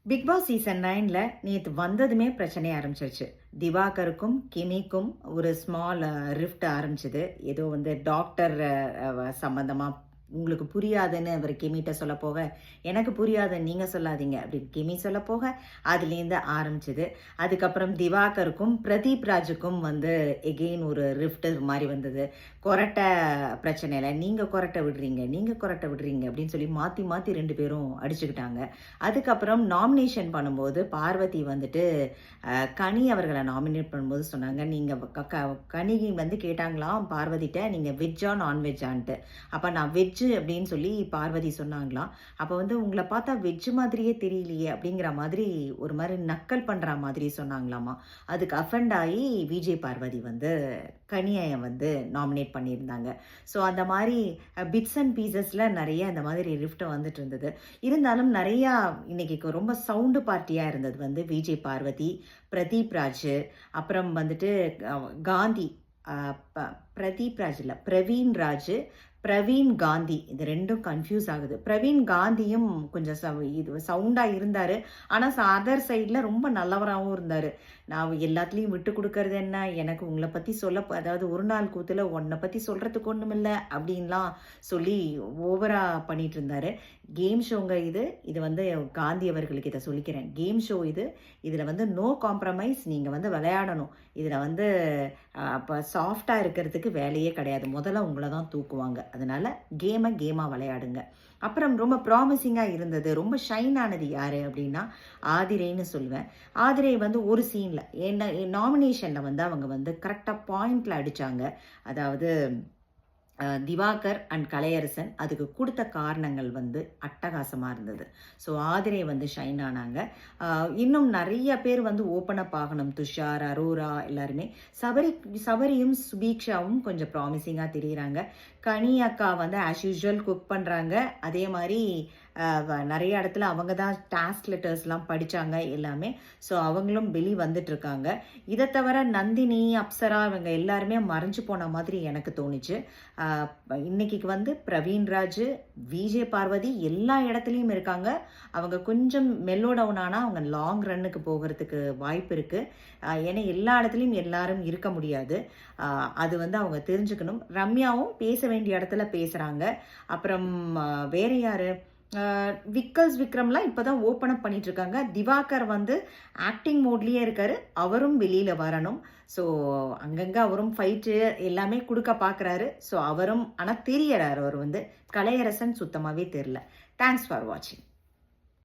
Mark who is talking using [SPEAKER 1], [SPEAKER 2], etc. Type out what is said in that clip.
[SPEAKER 1] Big Boss season 9ல நேத்து வந்ததுமே பிரச்சனைய ஆரம்பிச்சிருச்சு. திவாகருக்கும், கிமிக்கும் ஒரு ஸ்மால் ரிஃப்ட் ஆரம்பிச்சது. ஏதோ வந்து டாக்டர் சம்மந்தமா உங்களுக்கு புரியாதுன்னு அவர் கிமிட்ட சொல்ல போக, எனக்கு புரியாதுன்னு நீங்க சொல்லாதீங்க அப்படின்னு கிமி சொல்ல போக, அதுலேருந்து ஆரம்பிச்சது. அதுக்கப்புறம் திவாகருக்கும் பிரதீப் ராஜுக்கும் வந்து எகெயின் ஒரு ரிஃப்ட் மாதிரி வந்தது. கொரட்டை பிரச்சனையில நீங்க கொரட்டை விடுறீங்க, நீங்க கொரட்டை விடுறீங்க அப்படின்னு சொல்லி மாற்றி மாற்றி 2 பேரும் அடிச்சுக்கிட்டாங்க. அதுக்கப்புறம் நாமினேஷன் பண்ணும்போது பார்வதி வந்துட்டு கனி அவர்களை நாமினேட் பண்ணும்போது சொன்னாங்க, நீங்கள் கனி வந்து கேட்டாங்களாம் பார்வதிட்ட, நீங்கள் வெஜ்ஜா நான்வெஜ்ஜான்ட்டு. அப்போ நான் வெஜ்ஜு அப்படின்னு சொல்லி பார்வதி சொன்னாங்களாம். அப்போ வந்து உங்களை பார்த்தா வெஜ்ஜு மாதிரியே தெரியலையே அப்படிங்கிற மாதிரி ஒரு மாதிரி நக்கல் பண்ணுற மாதிரி சொன்னாங்களாமா. அதுக்கு அஃபெண்ட் ஆகி விஜய் பார்வதி வந்து கனியை வந்து நாமினேட் பண்ணியிருந்தாங்க. ஸோ அந்த மாதிரி பிட்ஸ் அண்ட் பீசஸில் நிறைய அந்த மாதிரி ரிஃப்ட் வந்துட்டு இருந்தது. இருந்தாலும் நிறையா இன்னைக்கு ரொம்ப சவுண்டு பார்ட்டியாக இருந்தது வந்து விஜய் பார்வதி, பிரதீப் ராஜ், அப்புறம் வந்துட்டு காந்தி, பிரதீப் ராஜ் இல்லை, பிரவீன் ராஜ், பிரவீன் காந்தி, இது 2ம் கன்ஃபியூஸ் ஆகுது. பிரவீன் காந்தியும் கொஞ்சம் இது சவுண்டாக இருந்தார். ஆனால் அதர் சைடில் ரொம்ப நல்லவராகவும் இருந்தார். நான் எல்லாத்துலேயும் விட்டு கொடுக்கறது என்ன, எனக்கு உங்களை பற்றி அதாவது ஒரு நாள் கூத்தில் உன்னை பற்றி சொல்கிறதுக்கு ஒன்றும் இல்லை அப்படின்லாம் சொல்லி ஓவராக பண்ணிட்டு இருந்தார். கேம் ஷோங்க இது வந்து காந்தி அவர்களுக்கு இதை சொல்லிக்கிறேன். கேம் ஷோ இதில் வந்து நோ காம்ப்ரமைஸ். நீங்கள் வந்து விளையாடணும். இதில் வந்து அப்போ சாஃப்டாக இருக்கிறதுக்கு வேலையே கிடையாது. முதல்ல உங்களை தான் தூக்குவாங்க. அதனால் கேமாக விளையாடுங்க. அப்புறம் ரொம்ப ப்ராமிசிங்காக இருந்தது, ரொம்ப ஷைன் ஆனது யார் அப்படின்னா ஆதிரேன்னு சொல்லுவேன். ஆதிரே வந்து ஒரு சீனில் என்ன நாமினேஷனில் வந்து அவங்க வந்து கரெக்டாக பாயிண்டில் அடித்தாங்க. அதாவது திவாகர் அண்ட் கலையரசன் அதுக்கு கொடுத்த காரணங்கள் வந்து அட்டகாசமாக இருந்தது. ஸோ ஆதிரே வந்து ஷைன் ஆனாங்க. இன்னும் நிறைய பேர் வந்து ஓப்பன் அப் ஆகணும். துஷார், அரோரா எல்லாருமே. சபரியும் சுபீக்ஷாவும் கொஞ்சம் ப்ராமிசிங்காக தெரியுறாங்க. கனி அக்கா வந்து ஆஸ் யூஸ்வல் குக் பண்ணுறாங்க. அதே மாதிரி நிறைய இடத்துல அவங்க தான் டாஸ்க் லெட்டர்ஸ்லாம் படித்தாங்க எல்லாமே. ஸோ அவங்களும் வெளி வந்துட்டுருக்காங்க. இதை தவிர நந்தினி, அப்சரா இவங்க எல்லாருமே மறைஞ்சு போன மாதிரி எனக்கு தோணுச்சு. இன்னைக்கு வந்து பிரவீன் ராஜ், விஜய் பார்வதி எல்லா இடத்துலையும் இருக்காங்க. அவங்க கொஞ்சம் மெல்லோ டவுன் ஆனால் அவங்க லாங் ரன்னுக்கு போகிறதுக்கு வாய்ப்பு இருக்குது. ஏன்னா எல்லா இடத்துலையும் எல்லாரும் இருக்க முடியாது. அது வந்து அவங்க தெரிஞ்சுக்கணும். ரம்யாவும் பேச வேண்டிய இடத்துல பேசுகிறாங்க. அப்புறம் வேற யார், விக்ரம்லாம் இப்போ தான் ஓப்பன் அப் பண்ணிட்டு இருக்காங்க. திவாகர் வந்து ஆக்டிங் மோட்லேயே இருக்காரு. அவரும் வெளியில் வரணும். ஸோ அங்கங்கே அவரும் ஃபைட்டு எல்லாமே கொடுக்க பார்க்குறாரு. ஸோ அவரும் ஆனால் தெரியறாரு. அவர் வந்து கலையரசன் சுத்தமாகவே தெரில. தேங்க்ஸ் ஃபார் வாட்சிங்.